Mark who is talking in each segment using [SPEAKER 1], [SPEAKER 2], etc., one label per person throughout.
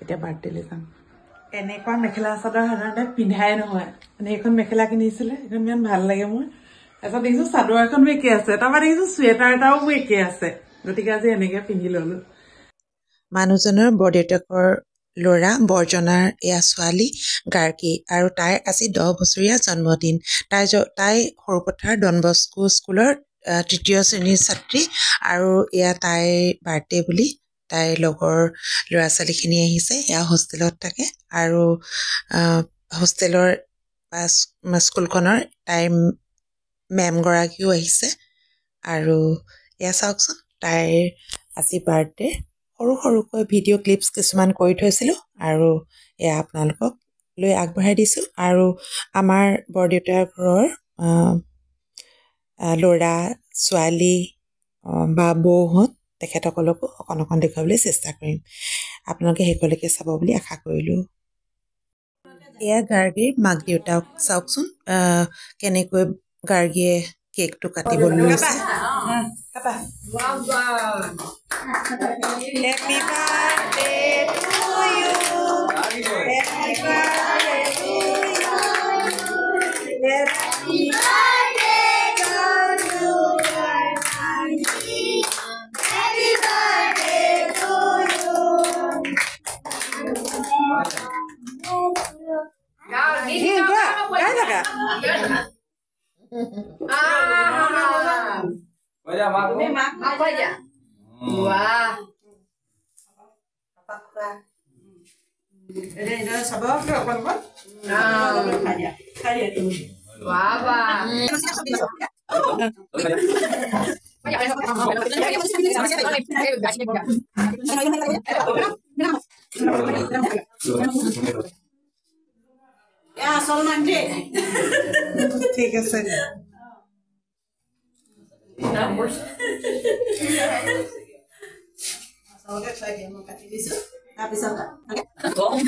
[SPEAKER 1] তেতিয়া বাৰ্থডেলৈ যাম এনেকুৱা মেখেলা চাদৰ সাধাৰণতে পিন্ধাই নহয় মানে এইখন মেখেলা কিনিছিলে এইখন ইমান ভাল লাগে মোৰ তাৰপিছত দেখিছো চাদৰ এখনো একে আছে তাৰপৰা দেখিছো চুৱেটাৰ এটাও মোৰ একে আছে গতিকে আজি এনেকে পিন্ধি ললো মানুহজনৰ বৰদেউতাকৰ ল'ৰা বৰজনাৰ এয়া ছোৱালী গাৰ্গী আৰু তাইৰ আজি 10 বছৰীয়া জন্মদিন তাই সৰুপথাৰ ডন বস্কো স্কুলৰ তৃতীয় শ্ৰেণীৰ ছাত্ৰী আৰু এয়া তাইৰ বাৰ্থডে বুলি তাইৰ লগৰ ল'ৰা ছোৱালীখিনি আহিছে এয়া হোষ্টেলত থাকে আৰু হোষ্টেলৰ স্কুলখনৰ তাইৰ মেমগৰাকীও আহিছে আৰু এয়া চাওকচোন তাইৰ আজি বাৰ্থডে সৰুকৈ ভিডিঅ' ক্লিপছ কিছুমান কৰি থৈছিলোঁ আৰু এয়া আপোনালোকক লৈ আগবঢ়াই দিছোঁ আৰু আমাৰ বৰদেউতাৰ ঘৰৰ ল'ৰা ছোৱালী বা বৌহঁত তেখেতসকলকো অকণ দেখুৱাবলৈ চেষ্টা কৰিম আপোনালোকে শেষলৈকে চাব বুলি আশা কৰিলোঁ এয়া গাৰ্গীৰ মাক দেউতাক চাওকচোন কেনেকৈ গাৰ্গীয়ে কেকটো কাটিবলৈ লৈছে Happy birthday to you. Happy birthday to you. Happy birthday to you. Happy birthday to you. Wah. Ini sabab apa? Ya, soal nanti. ঠিক আছে Oke, saya mau kasih tisu. Tapi sama. Oke.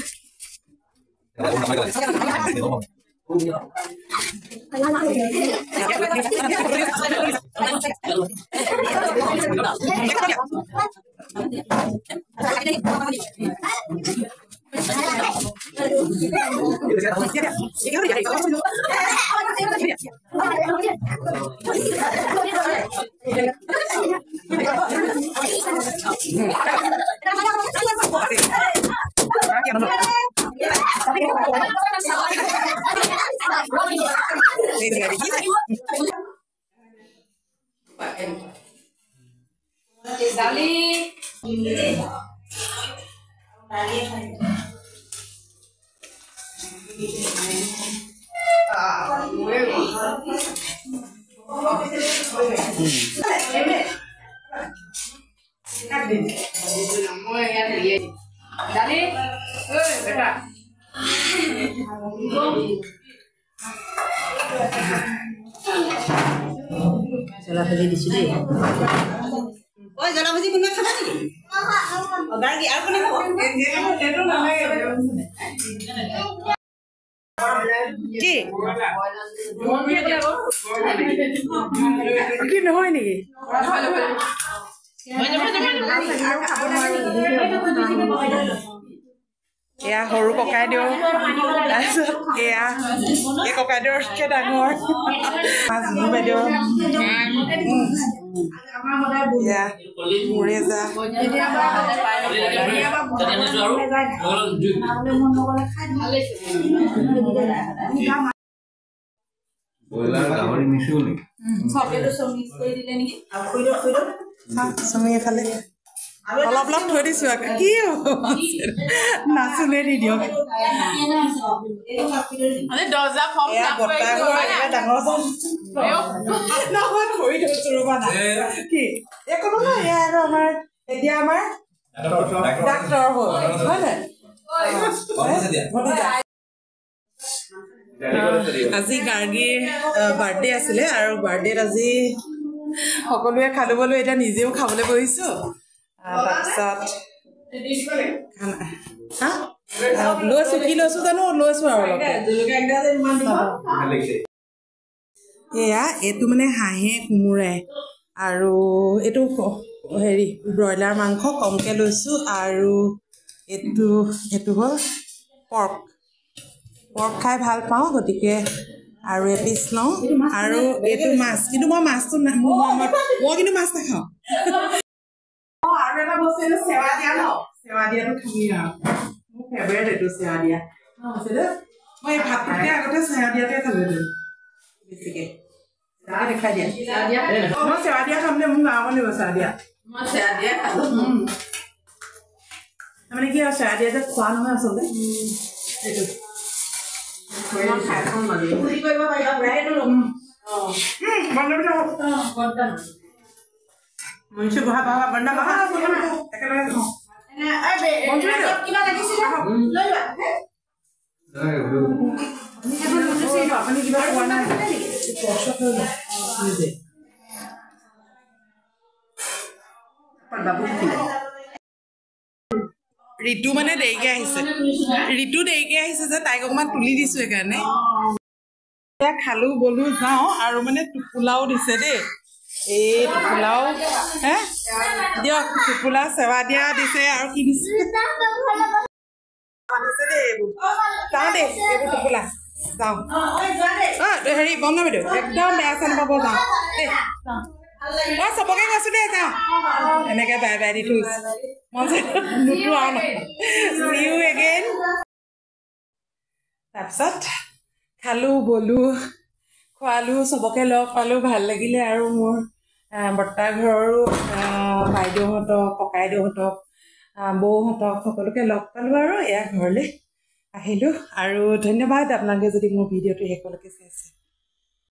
[SPEAKER 1] Jala bhaji di sini. Oh, jala bhaji punya kena ni? Oh, gargi apa ni kau? Itu nama Ki? Ki নহয় নেকি? এয়া সৰু ককাইদেউ তাৰপিছত এয়া এই ককাইদেউতকৈ ডাঙৰ মাজনী বাইদেউ এয়া মোৰে যা চমি এফালে অলপ অলপ থৈ দিছো কি নাচুনে দি দিয়ক এতিয়া আমাৰ ডাক্তৰ হ'ল হয় নাই আজি গাৰ্গীৰ বাৰ্থডে আছিলে আৰু বাৰ্থডেত আজি সকলোৱে খাবলৈ এতিয়া নিজেও খাবলৈ বহিছো তাৰপিছত লৈছো কি লৈছো জানো লৈছো আৰু এয়া এইটো মানে হাঁহে কোমোৰাই আৰু এইটো হেৰি ব্ৰইলাৰ মাংস কমকৈ লৈছো আৰু এইটো হ'ল পৰ্ক খাই ভাল পাওঁ গতিকে আৰু এপিচ লওঁ আৰু এইটো মাছ কিন্তু মই মাছটো মই কিন্তু মাছ নাখাওঁ আৰু এটা বস্তু এইটো সেৱা দিয়া ন সেৱা দিয়াটো খাবি আৰু মোৰ ফেভৰেট এইটো সেৱা দিয়া মই এই ভাতটোতকে আগতে সেৱা দিয়াটোৱে খালো বেছিকে দেখাই দিয়া মই সেৱা দিয়া খাম দে মোক নাও নিব সেৱা দিয়া মই সেৱা দিয়া খালো মানে কি আৰু সেৱা দিয়া যে খোৱা নহয় আচলতে এইটো মঞ্চু বহা বহা বন্ধা বহা একেলগে আপুনি কিবা খোৱা নাই ঋতু মানে দেৰিকে আহিছে যে তাইক অকণমান তুলি দিছো সেইকাৰণে খালো বলো যাওঁ আৰু মানে টোপোলাও দিছে দেই এই টোপোলাও হে দিয়ক টোপোলা সেৱা দিয়া দিছে আৰু কি দিছে দেই এইবোৰ যাওঁ দেই এইবোৰ টোপোলা যাওঁ হেৰি বন্ধ বাইদেউ একদম বেয়া চেন পাব যাওঁ দেই মই চবকে কৈছো দেই যাওঁ এনেকে বাই বাই দি থৈছো মই নুঠো আৰু see you again তাৰপিছত খালো বলো খোৱালো চবকে লগ পালো ভাল লাগিলে আৰু মোৰ বৰ্তা ঘৰৰো বাইদেউহঁতক ককাইদেউহঁতক বৌহঁতক সকলোকে লগ পালো আৰু এয়া ঘৰলৈ আহিলো আৰু ধন্যবাদ আপোনালোকে যদি মোৰ ভিডিঅ'টো শেষলৈকে চাইছে